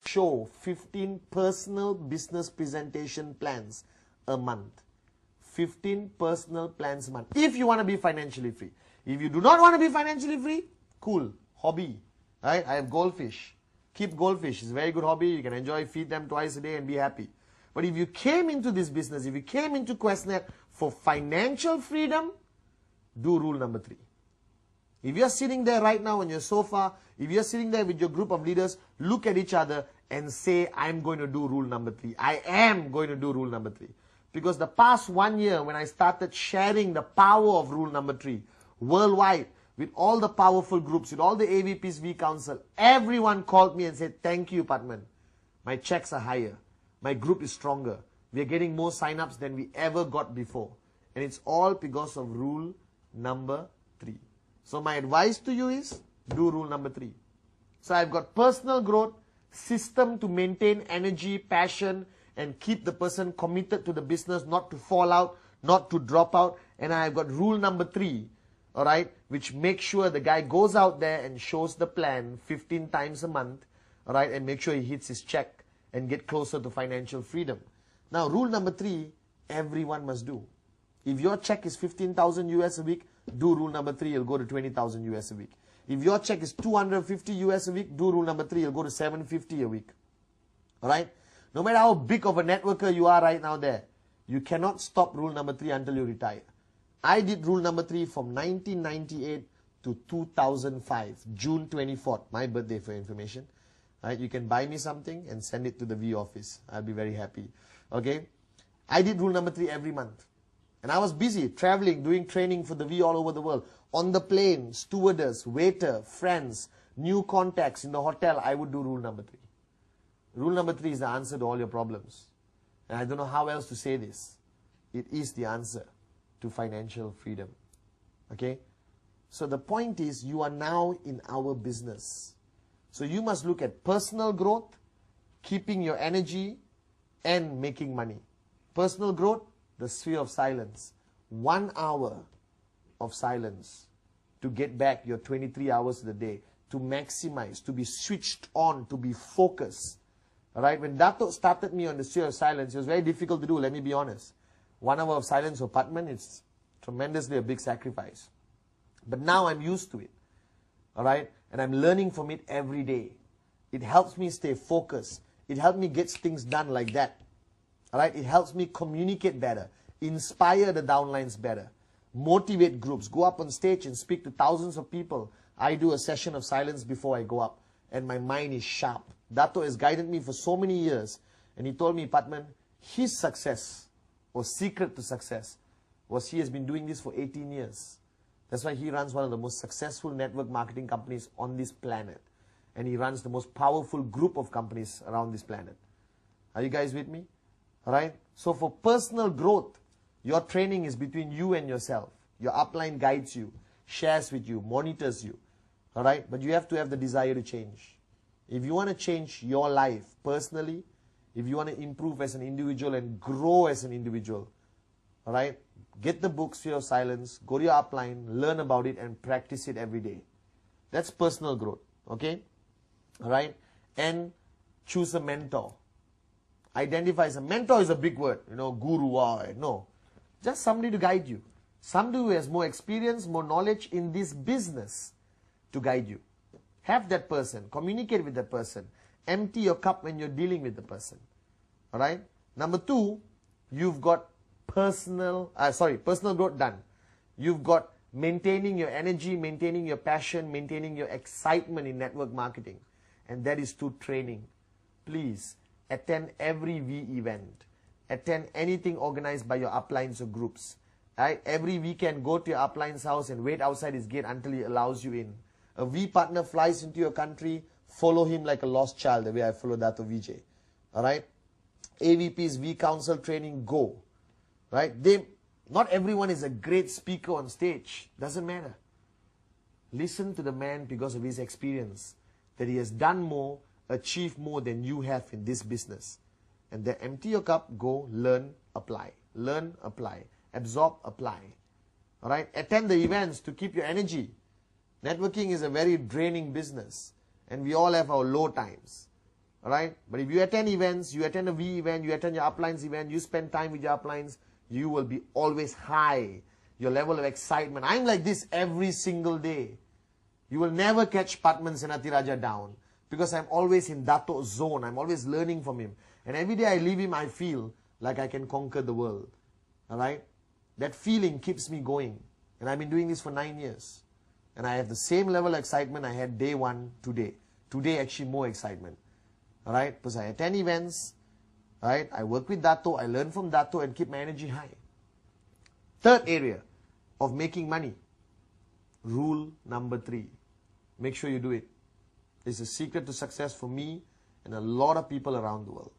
show 15 personal business presentation plans a month. 15 personal plans a month. If you want to be financially free. If you do not want to be financially free, cool. Hobby. Right? I have goldfish. Keep goldfish. It's a very good hobby. You can enjoy, feed them twice a day and be happy. But if you came into this business, if you came into Questnet for financial freedom, do rule number 3. If you're sitting there right now on your sofa, if you're sitting there with your group of leaders, look at each other and say, I'm going to do rule number 3. I am going to do rule number 3. Because the past 1 year, when I started sharing the power of rule number 3 worldwide, with all the powerful groups, with all the AVPs, V Council, everyone called me and said, thank you, Patman. My checks are higher. My group is stronger. We are getting more sign-ups than we ever got before. And it's all because of rule number 3. So my advice to you is, do rule number 3. So I've got personal growth, system to maintain energy, passion, and keep the person committed to the business, not to fall out, not to drop out. And I've got rule number 3, all right, which makes sure the guy goes out there and shows the plan 15 times a month, all right, and make sure he hits his check and get closer to financial freedom. Now, rule number 3, everyone must do. If your check is 15,000 US a week, do rule number 3, you'll go to 20,000 US a week. If your check is 250 US a week, do rule number 3, you'll go to 750 a week. All right? No matter how big of a networker you are right now there, you cannot stop rule number 3 until you retire. I did rule number 3 from 1998 to 2005, June 24th, my birthday for information. Right? You can buy me something and send it to the V office. I'll be very happy. Okay? I did rule number 3 every month. And I was busy traveling, doing training for the V all over the world. On the plane, stewardess, waiter, friends, new contacts in the hotel, I would do rule number 3. Rule number 3 is the answer to all your problems. And I don't know how else to say this. It is the answer to financial freedom. Okay? So the point is, you are now in our business. So you must look at personal growth, keeping your energy, and making money. Personal growth, the sphere of silence. 1 hour of silence to get back your 23 hours of the day, to maximize, to be switched on, to be focused. Alright, when Dato started me on the sphere of silence, it was very difficult to do, let me be honest. 1 hour of silence for Patman, it's tremendously a big sacrifice. But now I'm used to it. Alright, and I'm learning from it every day. It helps me stay focused. It helps me get things done like that. Alright, it helps me communicate better, inspire the downlines better, motivate groups, go up on stage and speak to thousands of people. I do a session of silence before I go up, and my mind is sharp. Dato has guided me for so many years, and he told me, Patman, his success, or secret to success, was he has been doing this for 18 years. That's why he runs one of the most successful network marketing companies on this planet. And he runs the most powerful group of companies around this planet. Are you guys with me? Alright? So for personal growth, your training is between you and yourself. Your upline guides you, shares with you, monitors you. Alright? But you have to have the desire to change. If you want to change your life personally, if you want to improve as an individual and grow as an individual, alright? Get the book, Sphere of Silence, go to your upline, learn about it and practice it every day. That's personal growth. Okay? Alright? And choose a mentor. Identify as a mentor is a big word, you know, guru or no. Just somebody to guide you. Somebody who has more experience, more knowledge in this business to guide you. Have that person, communicate with that person. Empty your cup when you're dealing with the person. Alright? Number 2, you've got personal growth done. You've got maintaining your energy, maintaining your passion, maintaining your excitement in network marketing. And that is through training. Please, attend every V event. Attend anything organized by your uplines or groups. Right? Every weekend, go to your upline's house and wait outside his gate until he allows you in. A V partner flies into your country, follow him like a lost child, the way I follow Dato Vijay. Alright? AVP's V Council training, go. Right? Not everyone is a great speaker on stage. Doesn't matter. Listen to the man because of his experience. That he has done more, achieved more than you have in this business. And then empty your cup, go, learn, apply. Learn, apply. Absorb, apply. Alright? Attend the events to keep your energy. Networking is a very draining business. And we all have our low times. Alright? But if you attend events, you attend a V event, you attend your uplines event, you spend time with your uplines, you will be always high. Your level of excitement. I'm like this every single day. You will never catch Pathman Senathirajah down because I'm always in Dato zone. I'm always learning from him. And every day I leave him, I feel like I can conquer the world. Alright? That feeling keeps me going. And I've been doing this for 9 years. And I have the same level of excitement I had day one today. Today actually more excitement. Alright? Because I attend events. Alright? I work with Dato. I learn from Dato and keep my energy high. Third area of making money. Rule number 3. Make sure you do it. It's a secret to success for me and a lot of people around the world.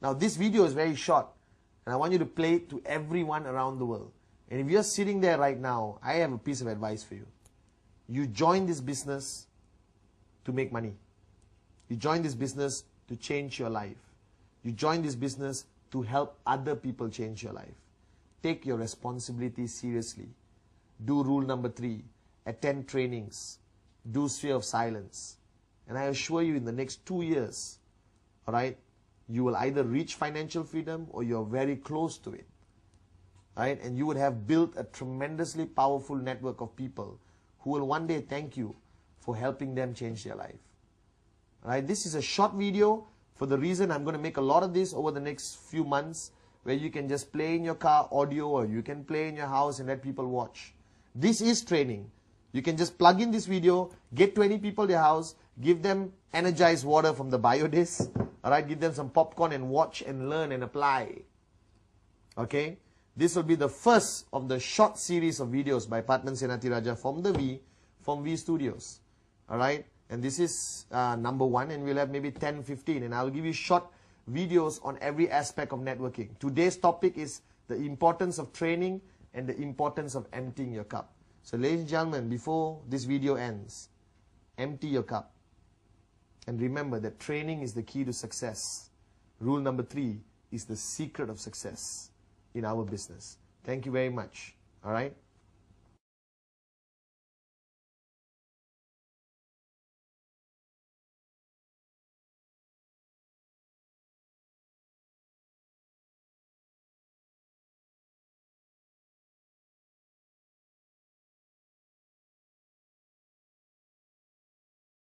Now this video is very short and I want you to play it to everyone around the world. And if you're sitting there right now, I have a piece of advice for you. You join this business to make money. You join this business to change your life. You join this business to help other people change your life. Take your responsibility seriously. Do rule number 3. Attend trainings. Do sphere of silence. And I assure you in the next 2 years, alright, you will either reach financial freedom or you're very close to it. Right? And you would have built a tremendously powerful network of people who will one day thank you for helping them change their life. Right? This is a short video for the reason I'm going to make a lot of this over the next few months where you can just play in your car audio or you can play in your house and let people watch. This is training. You can just plug in this video, get 20 people to your house, give them energized water from the biodis, alright, give them some popcorn and watch and learn and apply. Okay? This will be the first of the short series of videos by Pathman Senathirajah from V Studios. Alright? And this is number 1 and we'll have maybe 10, 15 and I'll give you short videos on every aspect of networking. Today's topic is the importance of training and the importance of emptying your cup. So ladies and gentlemen, before this video ends, empty your cup. And remember that training is the key to success. Rule number 3 is the secret of success in our business. Thank you very much. Alright?